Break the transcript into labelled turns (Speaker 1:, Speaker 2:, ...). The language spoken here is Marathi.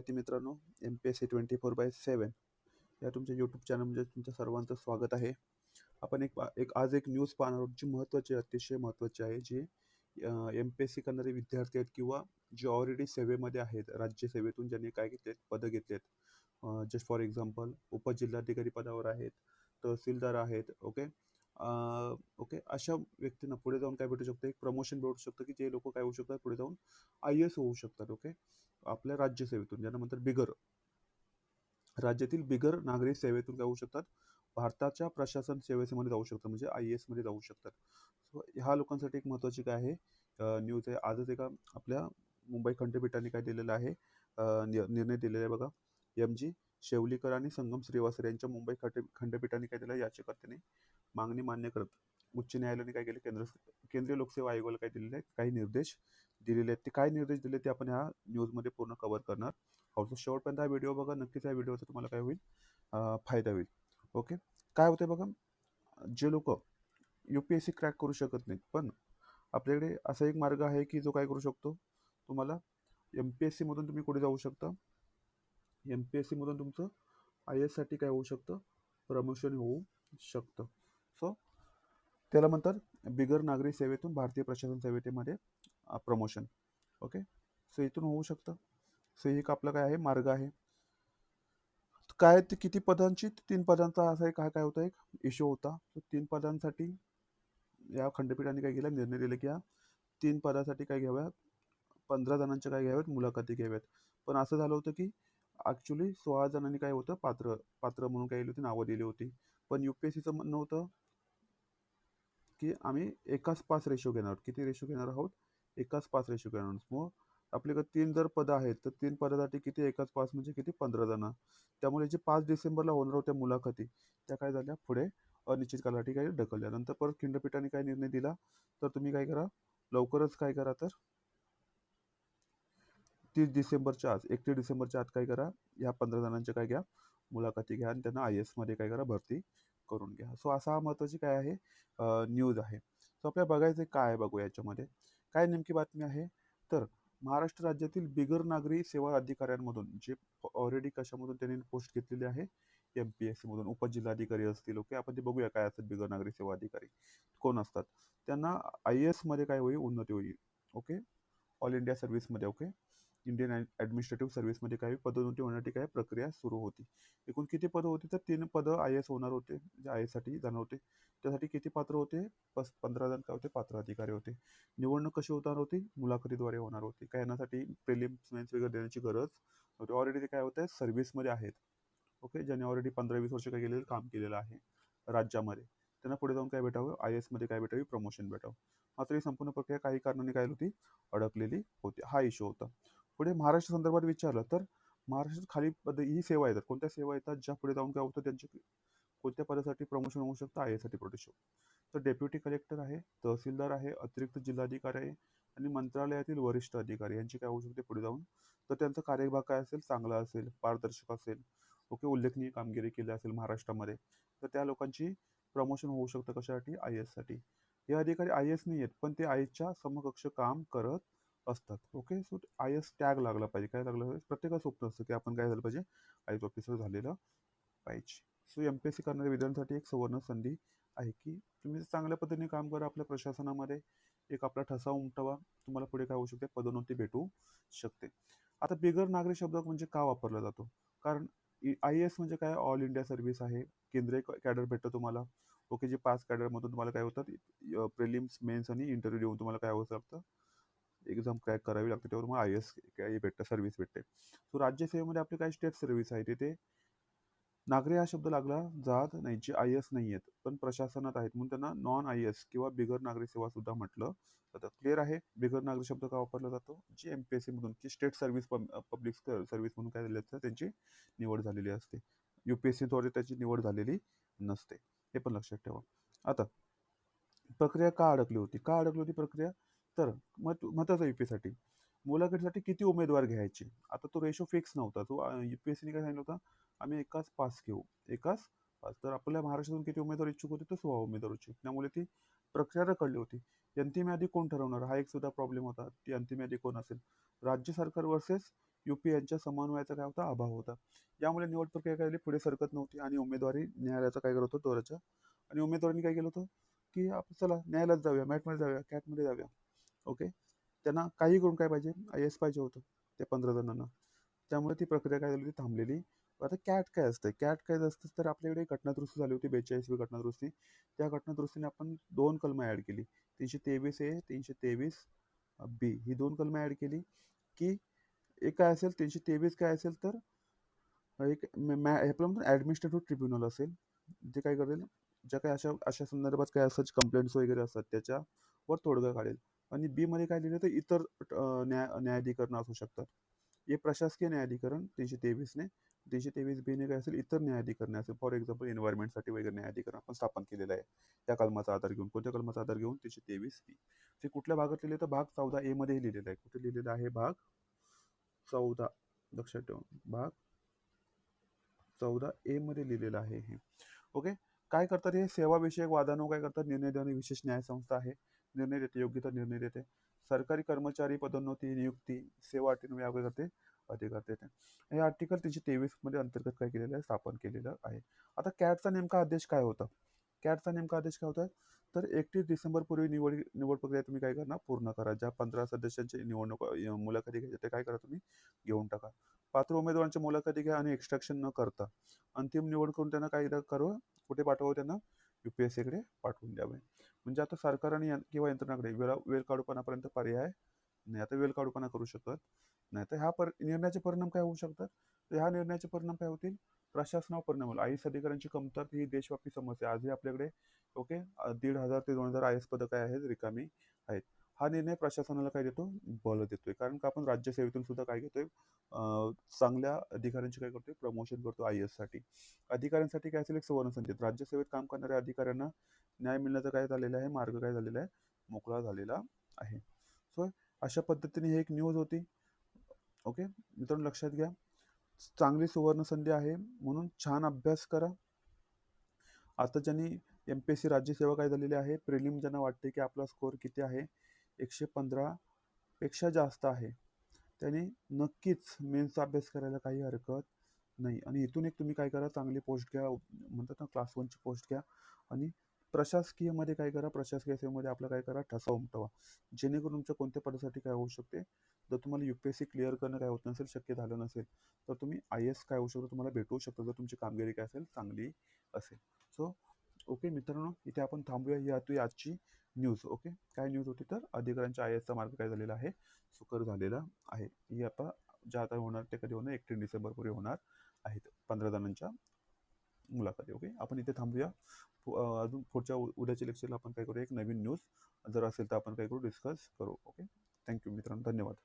Speaker 1: विद्यार्थी मित्रांनो, MPSC 24/7 या तुमच्या यूट्यूब चॅनलमध्ये तुमचं सर्वांचं स्वागत आहे. आपण आज एक न्यूज पाहणार आहोत, जी महत्त्वाची आहे, अतिशय महत्त्वाची आहे. जी MPSC करणारे विद्यार्थी आहेत किंवा जे ऑलरेडी सेवेमध्ये आहेत, राज्य सेवेतून ज्यांनी काय घेतलेत, पदं घेतलेत. जस्ट फॉर एक्झाम्पल उपजिल्हाधिकारी पदावर आहेत, तहसीलदार आहेत, ओके. ओके. अशा व्यक्तींना पुढे जाऊन काय भेटू शकतं, एक प्रमोशन भेटू शकतं, की जे लोकं काय होऊ शकतात, पुढे जाऊन IAS होऊ शकतात, ओके. आपल्या राज्य सेवेतून, ज्यांना म्हणतात बिगर. राज्यातील बिगर नागरी सेवेतून काय होऊ शकतात, भारताच्या प्रशासन सेवेमध्ये जाऊ शकतात, म्हणजे IAS मध्ये जाऊ शकतात. सो ह्या लोकांसाठी एक महत्त्वाची काय आहे, न्यूज आहे. आजच एका आपल्या मुंबई खंडपीठाने काय दिलेलं आहे, निर्णय दिलेला आहे बघा. MG शेवलीकर आणि संगम श्रीवास्तव यांच्या मुंबई खंडपीठाने काय दिलं, याचिकाकर्त्याने मागणी मान्य करत उच्च न्यायालयाने काय केले, केंद्रीय लोकसेवा आयोगाला काय दिलेले आहेत, काही निर्देश दिलेले आहेत. ते काय निर्देश दिले ते आपण ह्या न्यूजमध्ये पूर्ण कव्हर करणार आहोत. शेवटपर्यंत हा व्हिडिओ बघा. नक्कीच या व्हिडिओचा तुम्हाला काय होईल, फायदा होईल. ओके. काय होते बघा, जे लोक UPSC क्रॅक करू शकत नाहीत, पण आपल्याकडे असा एक मार्ग आहे की जो काय करू शकतो, तुम्हाला MPSC मधून तुम्ही कुठे जाऊ शकता. MPSC मधून तुमचं IAS साठी काय होऊ शकतं, प्रमोशन होऊ शकतं. सो त्याला म्हणतात बिगर नागरी सेवेतून भारतीय प्रशासन सेवेमध्ये प्रमोशन. ओके. सो इथून होऊ शकतं. सो एक आपला काय आहे, मार्ग आहे. काय ते किती पदांची, 3 पदांचा असा एक काय होता, एक इश्यू होता. 3 पदांसाठी या खंडपीठाने काय केलं, निर्णय दिला की या 3 पदासाठी काय घ्याव्या, 15 जणांच्या काय घ्याव्यात, मुलाखती घ्याव्यात. पण असं झालं होतं की ॲक्च्युली 16 जणांनी काय होतं, पात्र पात्र म्हणून काय केली होती, नावं दिली होती. पण UPSCचं म्हणणं होतं की आम्ही एकाच 5 रेशो घेणार आहोत. किती रेशो घेणार आहोत, एकाच 5 रेशो घेणार आहोत. मग आपल्याकडे 3 जर पदं आहेत, तर 3 पदासाठी किती, एकाच 5 म्हणजे किती, 15 जण. त्यामुळे जे 5 डिसेंबरला होणार होत्या मुलाखती, त्या काय झाल्या, पुढे अनिश्चित कालासाठी काही ढकलल्या. नंतर परत खंडपीठाने काय निर्णय दिला, तर तुम्ही काय करा, लवकरच काय करा, तर 31 डिसेंबरच्या आत काय करा, या 15 जणांच्या काय घ्या, मुलाखती घ्या आणि त्यांना IAS मध्ये काय करा, भरती करून घ्या. सो असा हा महत्त्वाची काय आहे, न्यूज आहे. सो आपल्याला बघायचं काय आहे, बघू याच्यामध्ये काय नेमकी बातमी आहे. तर महाराष्ट्र राज्यातील बिगर नागरी सेवा अधिकाऱ्यांमधून, जे ऑलरेडी कशामधून त्यांनी पोस्ट घेतलेली आहे, MPSC मधून उपजिल्हाधिकारी असतील, ओके. आपण ते बघूया काय असतात बिगर नागरी सेवा अधिकारी कोण असतात. त्यांना IAS मध्ये काय होईल, उन्नती होईल, ओके. ऑल इंडिया सर्व्हिसमध्ये, ओके. इंडियन ॲडमिनिस्ट्रेटिव्ह सर्व्हिसमध्ये काही पदोन्नती होण्यासाठी काय प्रक्रिया सुरू होती. एकूण किती पदं होती, तर 3 पदं IAS होणार होते, जे IAS साठी जाणार होते. त्यासाठी किती पात्र होते, 15 जण काय होते, पात्र अधिकारी होते. निवडणूक कशी होणार होती, मुलाखतीद्वारे होणार होती. काय येण्यासाठी प्रिलिम्स मेन्स वगैरे देण्याची गरज नव्हती. ऑलरेडी ते काय होतं, सर्व्हिसमध्ये आहेत, ओके. ज्यांनी ऑलरेडी 15-20 वर्ष काय केलेलं, काम केलेलं आहे राज्यामध्ये, त्यांना पुढे जाऊन काय भेटावं, IAS मध्ये काय भेटावी, प्रमोशन भेटावं. मात्र ही संपूर्ण प्रक्रिया काही कारणांनी काय होती, अडकलेली होती. हा इश्यू होता. पुढे महाराष्ट्र संदर्भात विचारलं, तर महाराष्ट्रात खाली पद ही सेवा येतात. कोणत्या सेवा येतात, ज्या पुढे जाऊन काय होतं, त्यांची कोणत्या पदासाठी प्रमोशन होऊ शकतं, IAS साठी प्रमोशन. तर डेप्युटी कलेक्टर आहे, तहसीलदार आहे, अतिरिक्त जिल्हाधिकारी आहे आणि मंत्रालयातील वरिष्ठ अधिकारी यांची काय होऊ शकते पुढे जाऊन, तर त्यांचा कार्यभाग काय असेल, चांगला असेल, पारदर्शक असेल, ओके, उल्लेखनीय कामगिरी केली असेल महाराष्ट्रामध्ये, तर त्या लोकांची प्रमोशन होऊ शकतं कशासाठी, IAS साठी. हे अधिकारी IAS नाही आहेत, पण ते IASच्या समकक्ष काम करत असतात, ओके. सो IAS टॅग लागला पाहिजे. काय लागलं पाहिजे, प्रत्येकाचं स्वप्न असतं की आपण काय झालं पाहिजे, IAS ऑफिसर झालेलं पाहिजे. सो MPSC करणाऱ्या विद्यार्थ्यांसाठी एक सुवर्ण संधी आहे की तुम्ही चांगल्या पद्धतीने काम करा, आपल्या प्रशासनामध्ये एक आपला ठसा उमटवा, तुम्हाला पुढे काय होऊ शकते, पदोन्नती भेटू शकते. आता बिगर नागरी शब्द म्हणजे का वापरला जातो, कारण IAS म्हणजे काय, ऑल इंडिया सर्व्हिस आहे. केंद्रीय कॅडर भेटतं तुम्हाला, ओके. जे 5 कॅडरमधून तुम्हाला काय होतात, प्रिलिम्स मेन्स आणि इंटरव्ह्यू देऊन तुम्हाला काय होऊ शकतं, एक्झाम क्रॅक करावी लागते, त्यावर मग IAS काही भेटतं, सर्व्हिस भेटते. सो राज्यसेवेमध्ये आपली काही स्टेट सर्व्हिस आहे, तिथे नागरी हा शब्द लागला जात नाही, जे IAS नाही आहेत पण प्रशासनात आहेत, म्हणून त्यांना नॉन IAS किंवा बिगर नागरी सेवा सुद्धा म्हटलं जातं. क्लिअर आहे, बिगर नागरी शब्द का वापरला जातो, जी MPSC मधून की स्टेट सर्व्हिस, पब्लिक सर्व्हिस म्हणून काय झाले असतं, त्यांची निवड झालेली असते. UPSC द्वारे त्याची निवड झालेली नसते, हे पण लक्षात ठेवा. आता प्रक्रिया का अडकली होती प्रक्रिया, तर महत्वाचा UPSC मुलाखतीसाठी किती उमेदवार घ्यायचे. आता तो रेशो फिक्स नव्हता. तो UPSCने काय सांगितलं होतं, आम्ही एकाच 5 घेऊ, एकाच 5. तर आपल्या महाराष्ट्रातून किती उमेदवार इच्छुक होते, तर 16 उमेदवार इच्छुक. त्यामुळे ती प्रक्रिया रखडली होती. अंतिम यादी कोण ठरवणार, हा एक सुद्धा प्रॉब्लेम होता. ती अंतिम यादी कोण असेल, राज्य सरकार वर्सेस UP यांच्या समन्वयाचा काय होता अभाव होता. यामुळे निवड प्रक्रिया काय झाली पुढे सरकत नव्हती आणि उमेदवारी न्यायालयाचा काय करत होतं दौऱ्याच्या आणि उमेदवारांनी काय केलं होतं की आपण चला न्यायालयात जाऊया, मॅटमध्ये जाऊया, कॅटमध्ये जाऊया. ओके. त्यांना काही करून काय पाहिजे, IAS पाहिजे होतं त्या 15 जणांना. त्यामुळे ती प्रक्रिया काय झाली होती थांबलेली. आता कॅट काय असतं? कॅट काय असतं तर आपल्याकडे एक घटनादुरुस्ती झाली होती 42वी घटनादुरुस्ती. त्या घटनादुरुस्तीने आपण 2 कलमं ॲड केली. 323 ए, 323 बी ही 2 कलमं ॲड केली, की एक काय असेल 323 काय असेल तर एक आपलं म्हणतो ॲडमिनिस्ट्रेटिव्ह ट्रिब्युनल असेल, जे काय करेल, ज्या काही अशा अशा संदर्भात काही असं कंप्लेंट्स वगैरे असतात त्याच्यावर तोडगा काढेल. आणि बीमध्ये काय लिहिलं तर इतर न्यायाधिकरणं असू शकतात. हे प्रशासकीय न्यायाधिकरण 323 ने 323 बी ने काय असेल इतर न्यायाधिकरणे असेल. फॉर एक्झाम्पल एन्व्हायरमेंटसाठी वगैरे न्यायाधिकरण आपण स्थापन केलेलं आहे. त्या कलमाचा आधार घेऊन. कोणत्या कलमाचा आधार घेऊन? 323 बी. ते कुठल्या भागात लिहिलं तर भाग 14 ए मध्ये लिहिलेलं आहे. कुठे लिहिलेलं आहे? भाग 14. लक्षात ठेवा. भाग 14 ए मध्ये लिहिलेलं आहे हे. ओके. काय करतात हे सेवाविषयक वादांवर काय करतात निर्णय देणारी विशेष न्याय संस्था आहे. निर्णय देते, योग्य तर निर्णय देते. सरकारी कर्मचारी पदोन्नती, नियुक्ती, सेवा अटींवर काय करते अधिकार देते. हे आर्टिकल 323 मध्ये अंतर्गत काय केलेलं आहे स्थापन केलेलं आहे. आता कॅटचा नेमका आदेश काय होता? कॅटचा नेमका आदेश काय होता? तर 31 डिसेंबर पूर्वी निवड प्रक्रिया तुम्ही काय करणार पूर्ण करा. ज्या 15 सदस्यांची निवडणूक मुलाखती घ्यायची ते काय करा तुम्ही घेऊन टाका. पात्र उमेदवारांच्या मुलाखती घ्या आणि एक्स्ट्रॅक्शन न करता अंतिम निवड करून त्यांना काय करावं कुठे पाठवावं त्यांना UPSC कडे पाठवून द्यावे. म्हणजे आता सरकार आणि किंवा यंत्रणाकडे वेळ काढूपणापर्यंत पर्याय नाही. आता वेळ काढूपणा करू शकत नाही. तर निर्णयाचे परिणाम काय होऊ शकतात? तर ह्या निर्णयाचे परिणाम काय होतील? प्रशासनावर परिणाम होईल. IAS अधिकाऱ्यांची कमतरता ही देशव्यापी समस्या आहे. आजही आपल्याकडे ओके 1,500 ते 2,000 IAS पदं काय आहेत रिकामी आहेत. हा निर्णय प्रशासनाला काय देतो बळ देतोय. कारण का आपण राज्यसेवेतून सुद्धा काय घेतोय चांगल्या अधिकाऱ्यांची काय करतोय प्रमोशन करतो IAS साठी. अधिकाऱ्यांसाठी काय असेल एक सुवर्ण संधी. राज्यसेवेत काम करणाऱ्या अधिकाऱ्यांना न्याय मिळण्याचा काय झालेला आहे मार्ग काय झालेला आहे मोकळा झालेला आहे. सो अशा पद्धतीने ही एक न्यूज होती. ओके मित्रांनो लक्षात घ्या चांगली सुवर्ण संधी आहे म्हणून छान अभ्यास करा. आता ज्यांनी MPSC राज्यसेवा काय झालेली आहे प्रिलिम ज्यांना वाटते की आपला स्कोअर किती आहे 115 पेक्षा जास्त आहे त्यांनी नक्कीच मेन्सचा अभ्यास करायला काही हरकत नाही. आणि इथून एक तुम्ही काय करा चांगली पोस्ट घ्या म्हणतात ना क्लास 1ची पोस्ट घ्या आणि प्रशासकीयमध्ये काय करा प्रशासकीय सेवेमध्ये आपलं काय करा ठसा उमटवा जेणेकरून तुमच्या कोणत्या पदासाठी काय होऊ शकते जर तुम्हाला UPSC क्लिअर करणं काय होत नसेल शक्य झालं नसेल तर तुम्ही IAS काय होऊ शकतो तुम्हाला भेटू शकतो जर तुमची कामगिरी काय असेल चांगली असेल. सो ओके मित्रांनो इथे आपण थांबूया ही होती आजची न्यूज. ओके काय न्यूज होती तर अधिकाऱ्यांच्या IASचा मार्ग काय झालेला आहे सुकर झालेला आहे. ही आता ज्या आता होणार ते कधी होणार 31 डिसेंबर पूर्वी होणार आहेत 15 जणांच्या मुलाखती. ओके आपण इथे थांबूया. अजून पुढच्या उद्याच्या लेक्चरला आपण काय करूया एक नवीन न्यूज जर असेल तर आपण काय करू डिस्कस करू. ओके थँक्यू मित्रांनो धन्यवाद.